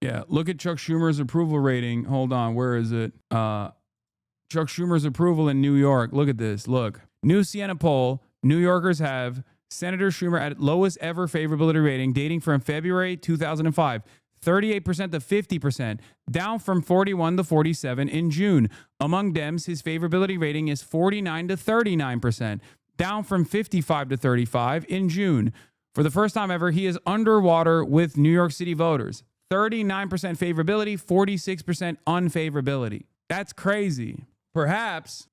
Yeah, look at Chuck Schumer's approval rating. Hold on, where is it? Chuck Schumer's approval in New York. Look at this. Look. New Siena poll. New Yorkers have Senator Schumer at lowest ever favorability rating dating from February 2005. 38% to 50%, down from 41 to 47 in June. Among Dems, his favorability rating is 49 to 39%, down from 55 to 35 in June. For the first time ever, he is underwater with New York City voters. 39% favorability, 46% unfavorability. That's crazy. Perhaps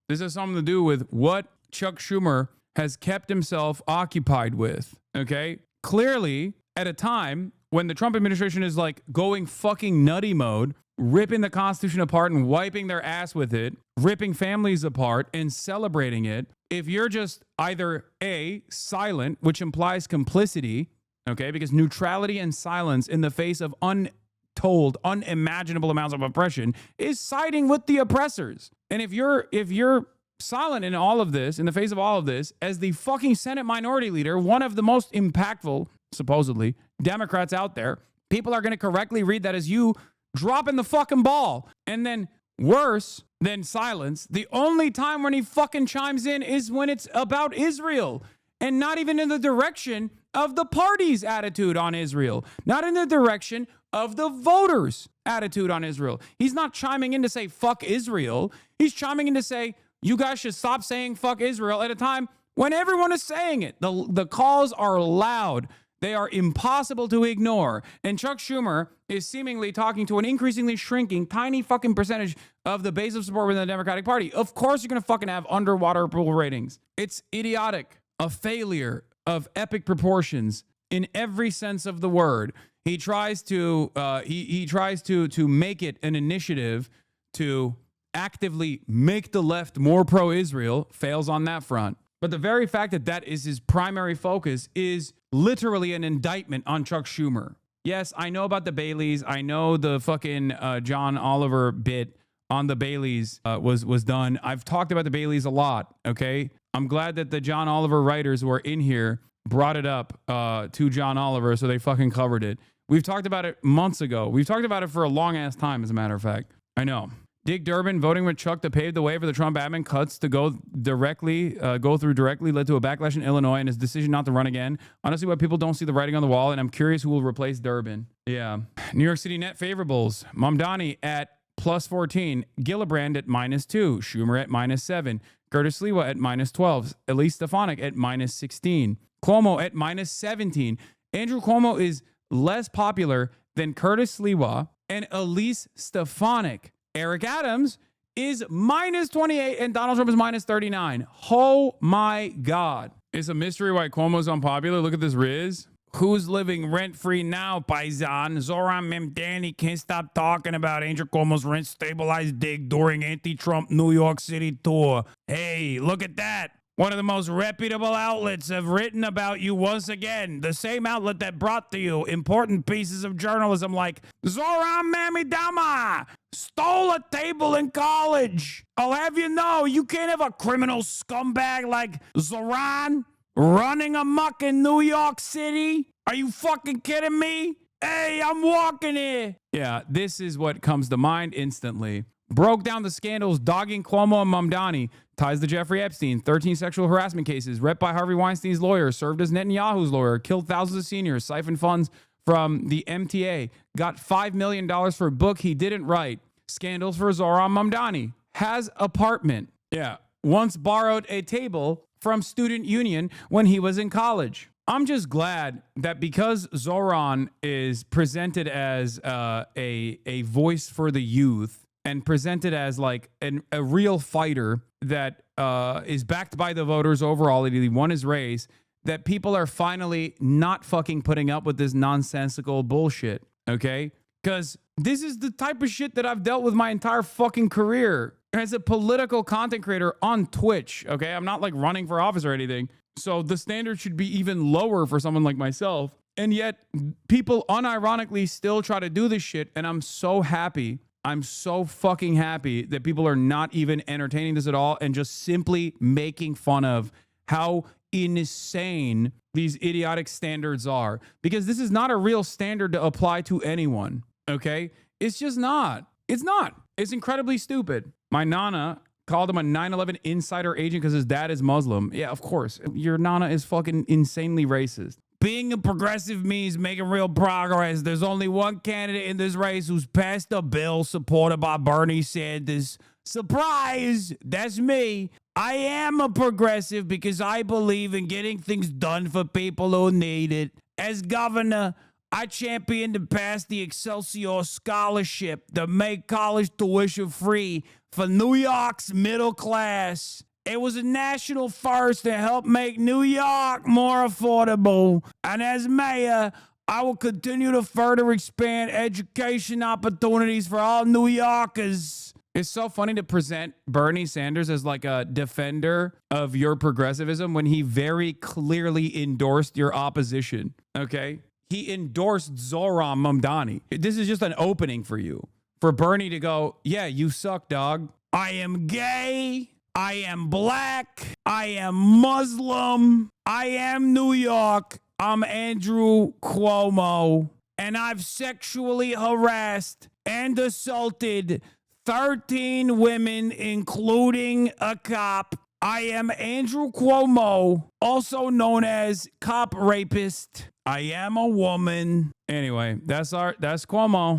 this has something to do with what Chuck Schumer has kept himself occupied with, okay? Clearly, at a time when the Trump administration is like going fucking nutty mode, ripping the Constitution apart and wiping their ass with it, ripping families apart and celebrating it, if you're just either A, silent, which implies complicity, okay, because neutrality and silence in the face of untold, unimaginable amounts of oppression is siding with the oppressors. And if you're silent in all of this, in the face of all of this, as the fucking Senate minority leader, one of the most impactful, supposedly, Democrats out there, people are going to correctly read that as you dropping the fucking ball. And then worse than silence, the only time when he fucking chimes in is when it's about Israel, and not even in the direction of the party's attitude on Israel, not in the direction of the voters' attitude on Israel. He's not chiming in to say fuck Israel. He's chiming in to say, you guys should stop saying fuck Israel at a time when everyone is saying it. The calls are loud. They are impossible to ignore. And Chuck Schumer is seemingly talking to an increasingly shrinking, tiny fucking percentage of the base of support within the Democratic Party. Of course you're going to fucking have underwater approval ratings. It's idiotic. A failure of epic proportions in every sense of the word. He tries to make it an initiative to actively make the left more pro-Israel, fails on that front. But the very fact that that is his primary focus is literally an indictment on Chuck Schumer. Yes, I know about the Baileys. I know the fucking John Oliver bit on the Baileys was done. I've talked about the Baileys a lot, okay? I'm glad that the John Oliver writers who are in here brought it up to John Oliver, so they fucking covered it. We've talked about it months ago. We've talked about it for a long-ass time, as a matter of fact. I know. Dick Durbin voting with Chuck to pave the way for the Trump admin cuts to go through directly led to a backlash in Illinois and his decision not to run again. Honestly, why people don't see the writing on the wall, and I'm curious who will replace Durbin. Yeah. New York City net favorables. Mamdani at plus 14. Gillibrand at -2. Schumer at -7. Curtis Sliwa at -12. Elise Stefanik at -16. Cuomo at -17. Andrew Cuomo is less popular than Curtis Sliwa and Elise Stefanik. Eric Adams is -28 and Donald Trump is -39. Oh my God. It's a mystery why Cuomo's unpopular. Look at this Riz. Who's living rent-free now, paisan? Zoran Memdani can't stop talking about Andrew Cuomo's rent-stabilized dig during anti-Trump New York City tour. Hey, look at that. One of the most reputable outlets have written about you once again. The same outlet that brought to you important pieces of journalism like Zoran Mamidama stole a table in college. I'll have you know, you can't have a criminal scumbag like Zoran running amok in New York City. Are you fucking kidding me? Hey, I'm walking here. Yeah, this is what comes to mind instantly. Broke down the scandals dogging Cuomo and Mamdani. Ties to Jeffrey Epstein. 13 sexual harassment cases. Rep by Harvey Weinstein's lawyer. Served as Netanyahu's lawyer. Killed thousands of seniors. Siphoned funds from the MTA. Got $5 million for a book he didn't write. Scandals for Zoran Mamdani. Has apartment. Yeah. Once borrowed a table from student union when he was in college. I'm just glad that because Zoran is presented as a voice for the youth and presented as like a real fighter that is backed by the voters overall, he won his race, that people are finally not fucking putting up with this nonsensical bullshit, okay? Because this is the type of shit that I've dealt with my entire fucking career as a political content creator on Twitch, okay? I'm not like running for office or anything. So the standard should be even lower for someone like myself. And yet people unironically still try to do this shit. And I'm so happy. I'm so fucking happy that people are not even entertaining this at all and just simply making fun of how insane these idiotic standards are, because this is not a real standard to apply to anyone. Okay. It's just not. It's not. It's incredibly stupid. My Nana called him a 9/11 insider agent because his dad is Muslim. Yeah, of course. Your Nana is fucking insanely racist. Being a progressive means making real progress. There's only one candidate in this race who's passed a bill supported by Bernie Sanders. Surprise! That's me. I am a progressive because I believe in getting things done for people who need it. As governor, I championed and passed the Excelsior Scholarship to make college tuition free for New York's middle class. It was a national first to help make New York more affordable. And as mayor, I will continue to further expand education opportunities for all New Yorkers. It's so funny to present Bernie Sanders as like a defender of your progressivism when he very clearly endorsed your opposition, okay? He endorsed Zohran Mamdani. This is just an opening for you. For Bernie to go, yeah, you suck, dog. I am gay. I am black. I am Muslim. I am New York. I'm Andrew Cuomo. And I've sexually harassed and assaulted 13 women, including a cop. I am Andrew Cuomo, also known as cop rapist. I am a woman. Anyway, that's Cuomo.